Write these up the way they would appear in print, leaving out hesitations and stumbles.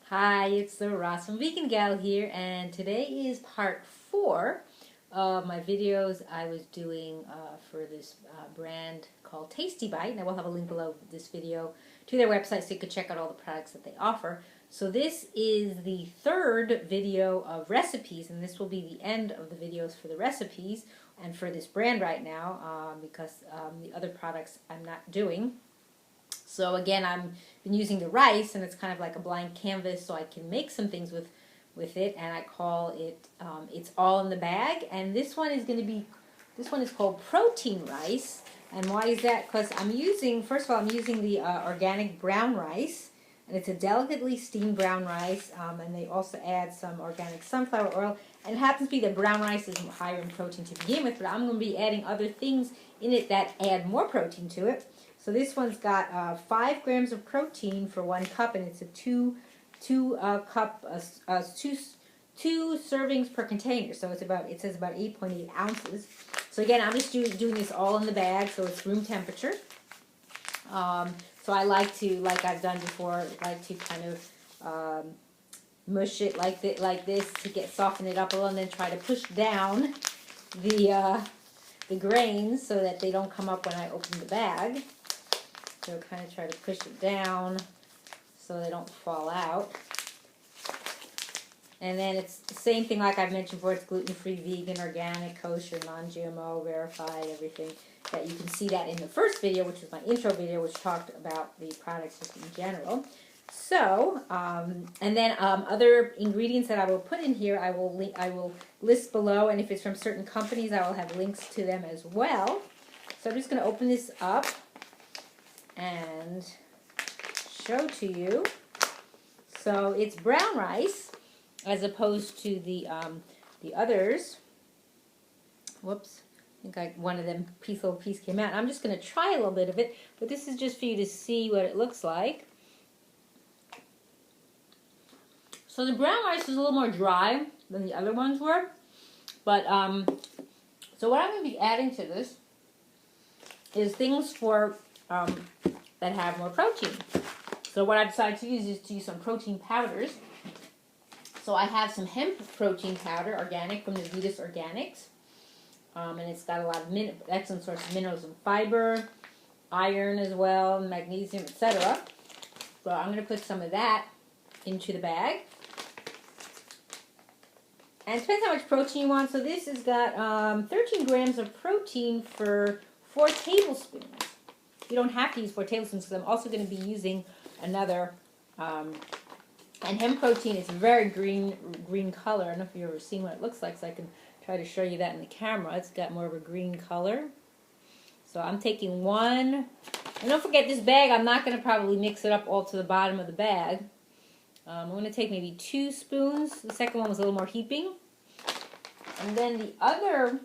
Hi, it's the Rosa Vegan Gal here, and today is part 4 of my videos I was doing for this brand called Tasty Bite, and I will have a link below this video to their website so you can check out all the products that they offer. So this is the third video of recipes, and this will be the end of the videos for the recipes and for this brand right now because the other products I'm not doing. So again, I've been using the rice, and it's kind of like a blank canvas, so I can make some things with it, and I call it, it's all in the bag. And this one is called protein rice. And why is that? Because first of all, I'm using the organic brown rice, and it's a delicately steamed brown rice, and they also add some organic sunflower oil. And it happens to be that brown rice is higher in protein to begin with, but I'm going to be adding other things in it that add more protein to it. So this one's got 5 grams of protein for 1 cup, and it's a two servings per container. So it says about 8.8 ounces. So again, I'm just doing this all in the bag, so it's room temperature. So I like to, like I've done before, like to kind of mush it like this to soften it up a little, and then try to push down the grains so that they don't come up when I open the bag. So kind of try to push it down so they don't fall out. And then it's the same thing like I've mentioned before. It's gluten-free, vegan, organic, kosher, non-GMO, verified, everything. That you can see that in the first video, which is my intro video, which talked about the products just in general. So, and then other ingredients that I will put in here, I will list below, and if it's from certain companies, I will have links to them as well. So I'm just going to open this up and show to you. So it's brown rice as opposed to the others. Whoops, I think one of them little piece came out. I'm just going to try a little bit of it, but this is just for you to see what it looks like. So the brown rice is a little more dry than the other ones were, but so what I'm going to be adding to this is things for that have more protein. So what I decided to use is to use some protein powders. So I have some hemp protein powder, organic, from Navitas Organics. And it's got a lot of excellent source of minerals and fiber, iron as well, magnesium, etc. So I'm going to put some of that into the bag. And it depends how much protein you want. So this has got 13 grams of protein for 4 tablespoons. You don't have to use 4 tablespoons because I'm also going to be using another. And hemp protein is a very green color. I don't know if you've ever seen what it looks like, so I can try to show you that in the camera. It's got more of a green color. So I'm taking one. And don't forget this bag, I'm not going to probably mix it up all to the bottom of the bag. I'm going to take maybe 2 spoons. The second one was a little more heaping. And then the other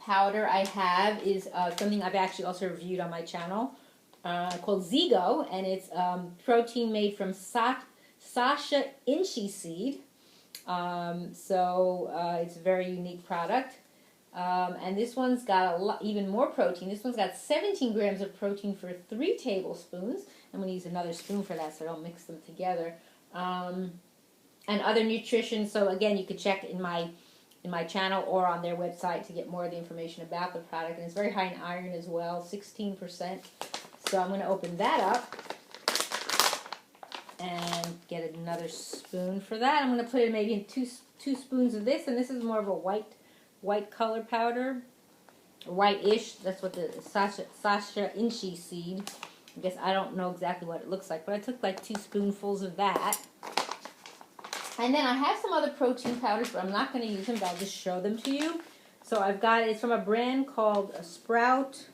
powder I have is something I've actually also reviewed on my channel called Zego, and it's protein made from Sacha Inchi seed. It's a very unique product. And this one's got even more protein. This one's got 17 grams of protein for 3 tablespoons. I'm going to use another spoon for that so I don't mix them together. And other nutrition. So again, you can check in my channel or on their website to get more of the information about the product. And it's very high in iron as well, 16%. So I'm going to open that up and get another spoon for that. I'm going to put in maybe 2 spoons of this, and this is more of a white color powder, white-ish. That's what the Sacha Inchi seed. I guess I don't know exactly what it looks like, but I took like 2 spoonfuls of that. And then I have some other protein powders, but I'm not going to use them, but I'll just show them to you. So it's from a brand called Sprout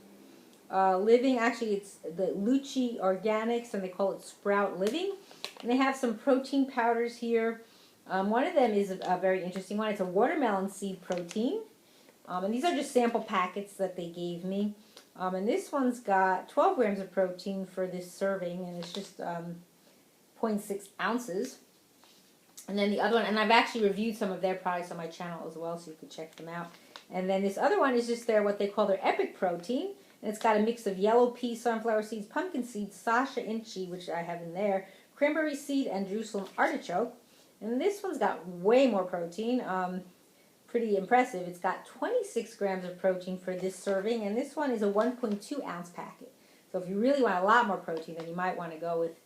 Living. Actually, it's the Inchi Organics, and they call it Sprout Living. And they have some protein powders here. One of them is a very interesting one. It's a watermelon seed protein. And these are just sample packets that they gave me. And this one's got 12 grams of protein for this serving, and it's just 0.6 ounces. And then the other one, and I've actually reviewed some of their products on my channel as well, so you can check them out. And then this other one is just what they call their epic protein. And it's got a mix of yellow pea, sunflower seeds, pumpkin seeds, Sacha Inchi, which I have in there, cranberry seed and Jerusalem artichoke. And this one's got way more protein. Pretty impressive. It's got 26 grams of protein for this serving, and this one is a 1.2 ounce packet. So if you really want a lot more protein, then you might want to go with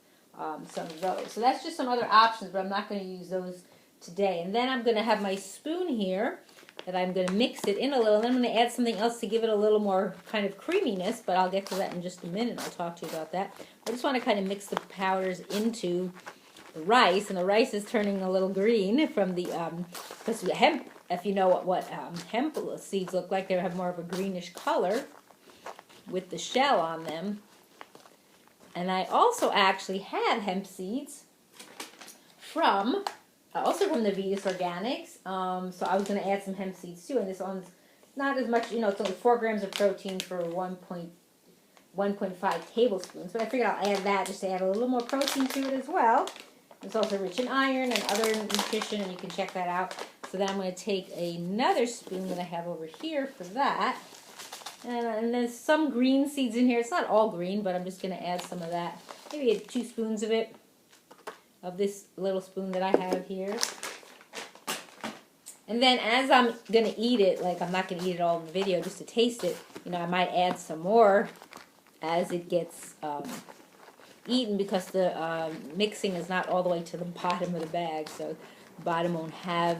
some of those. So that's just some other options, but I'm not going to use those today. And then I'm going to have my spoon here that I'm going to mix it in a little, and then I'm going to add something else to give it a little more kind of creaminess, but I'll get to that in just a minute. I'll talk to you about that. I just want to kind of mix the powders into the rice, and the rice is turning a little green from the, because hemp, if you know what hemp seeds look like, they have more of a greenish color with the shell on them. And I also actually have hemp seeds from Navitas Organics. So I was going to add some hemp seeds too, and this one's not as much, it's only 4 grams of protein for 1.5 tablespoons. But I figured I'll add that just to add a little more protein to it as well. It's also rich in iron and other nutrition, and you can check that out. So then I'm going to take another spoon that I have over here for that. And there's some green seeds in here. It's not all green, but I'm just going to add some of that. Maybe 2 spoons of it, of this little spoon that I have here. And then as I'm going to eat it, like I'm not going to eat it all in the video just to taste it, I might add some more as it gets eaten, because the mixing is not all the way to the bottom of the bag, so the bottom won't have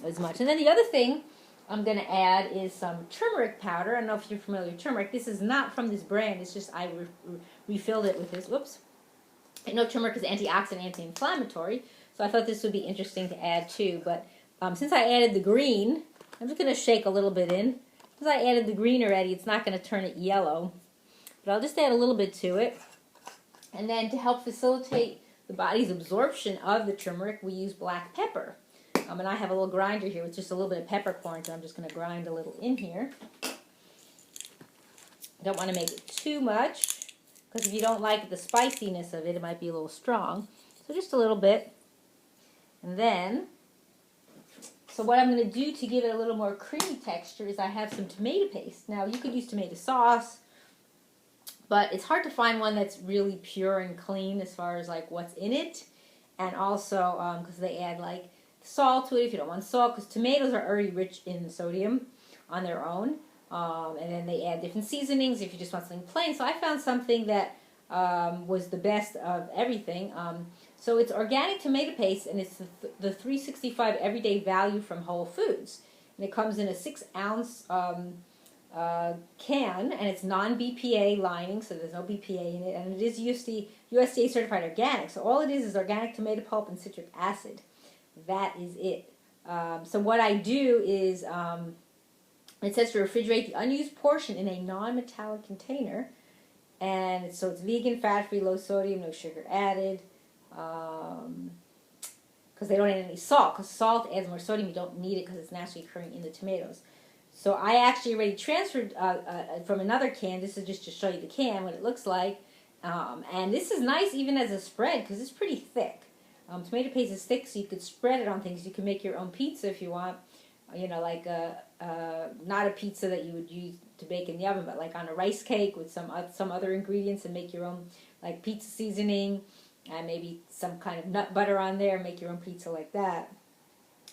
as much. And then the other thing I'm going to add is some turmeric powder. I don't know if you're familiar with turmeric. This is not from this brand. It's just I refilled it with this. Whoops. I know turmeric is antioxidant, anti-inflammatory, so I thought this would be interesting to add too. But since I added the green, I'm just going to shake a little bit in. Since I added the green already, it's not going to turn it yellow. But I'll just add a little bit to it. And then to help facilitate the body's absorption of the turmeric, we use black pepper. And I have a little grinder here with just a little bit of peppercorn, so I'm just going to grind a little in here. Don't want to make it too much, because if you don't like the spiciness of it, it might be a little strong. So just a little bit. And then, so what I'm going to do to give it a little more creamy texture is I have some tomato paste. Now, you could use tomato sauce, but it's hard to find one that's really pure and clean as far as like what's in it. And also, because they add like salt to it if you don't want salt, because tomatoes are already rich in sodium on their own. And then they add different seasonings if you just want something plain. So I found something that was the best of everything. So it's organic tomato paste, and it's the 365 everyday value from Whole Foods. And it comes in a 6-ounce can, and it's non-BPA lining, so there's no BPA in it, and it is USDA certified organic. So all it is organic tomato pulp and citric acid. That is it. So what I do is, it says to refrigerate the unused portion in a non-metallic container, and so it's vegan, fat-free, low sodium, no sugar added, because they don't add any salt, because salt adds more sodium. You don't need it because it's naturally occurring in the tomatoes. So I actually already transferred from another can. This is just to show you the can, what it looks like. And this is nice even as a spread, because it's pretty thick. Tomato paste is thick, so you could spread it on things. You can make your own pizza if you want. Like not a pizza that you would use to bake in the oven, but like on a rice cake with some other ingredients, and make your own like pizza seasoning, and maybe some kind of nut butter on there. Make your own pizza like that,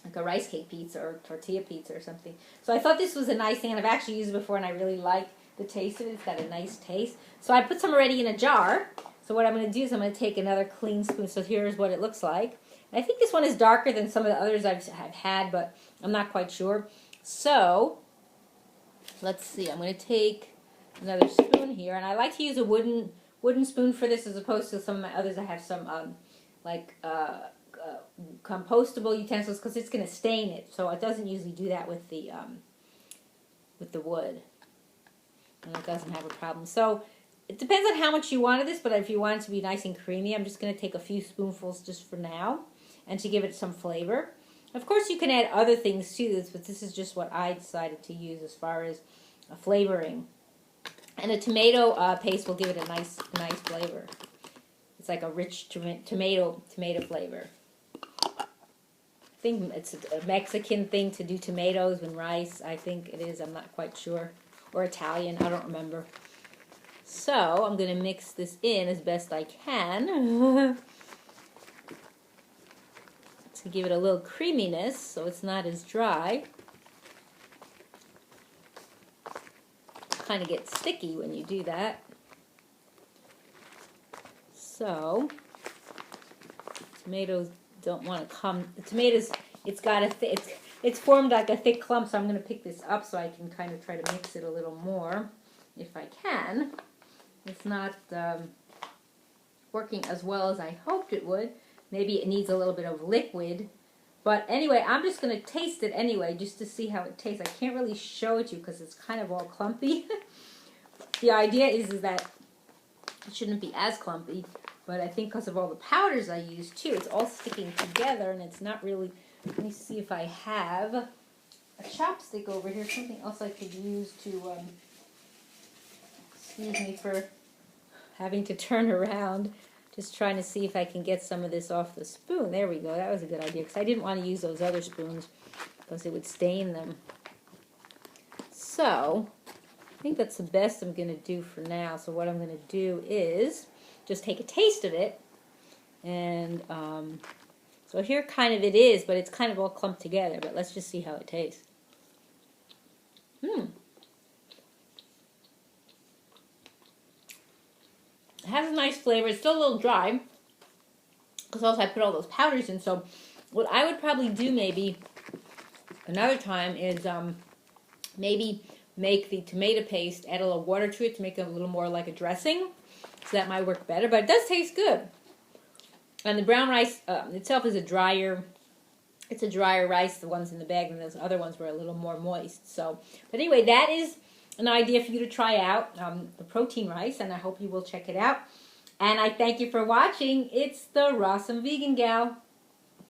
like a rice cake pizza or tortilla pizza or something. So I thought this was a nice thing, and I've actually used it before, and I really like the taste of it. It's got a nice taste. So I put some already in a jar. So what I'm going to do is I'm going to take another clean spoon. So here's what it looks like. And I think this one is darker than some of the others I've had, but I'm not quite sure. So let's see. I'm going to take another spoon here, and I like to use a wooden spoon for this as opposed to some of my others. I have some compostable utensils, because it's going to stain it. So it doesn't usually do that with the wood, and it doesn't have a problem. So it depends on how much you want of this, but if you want it to be nice and creamy, I'm just going to take a few spoonfuls just for now, and to give it some flavor. Of course, you can add other things to this, but this is just what I decided to use as far as a flavoring. And the tomato paste will give it a nice flavor. It's like a rich tomato flavor. I think it's a Mexican thing to do tomatoes and rice. I think it is. I'm not quite sure. Or Italian. I don't remember. So I'm going to mix this in as best I can. to give it a little creaminess so it's not as dry. Kind of gets sticky when you do that. So, tomatoes don't want to come. The tomatoes, it's got it's formed like a thick clump, so I'm going to pick this up so I can kind of try to mix it a little more, if I can. It's not working as well as I hoped it would. Maybe it needs a little bit of liquid. But anyway, I'm just going to taste it anyway, just to see how it tastes. I can't really show it to you because it's kind of all clumpy. The idea is that it shouldn't be as clumpy, but I think because of all the powders I use too, it's all sticking together and it's not really... Let me see if I have a chopstick over here, something else I could use to... excuse me for having to turn around. Just trying to see if I can get some of this off the spoon. There we go. That was a good idea because I didn't want to use those other spoons because it would stain them. So, I think that's the best I'm going to do for now. So what I'm going to do is just take a taste of it. And so here kind of it is, but it's kind of all clumped together. But let's just see how it tastes. It has a nice flavor. It's still a little dry because also I put all those powders in. So what I would probably do maybe another time is maybe make the tomato paste, add a little water to it to make it a little more like a dressing. So that might work better, but it does taste good. And the brown rice itself is it's a drier rice, the ones in the bag, and those other ones were a little more moist. So, but anyway, that is an idea for you to try out, the protein rice, and I hope you will check it out. And I thank you for watching. It's the Rosa Vegan Gal.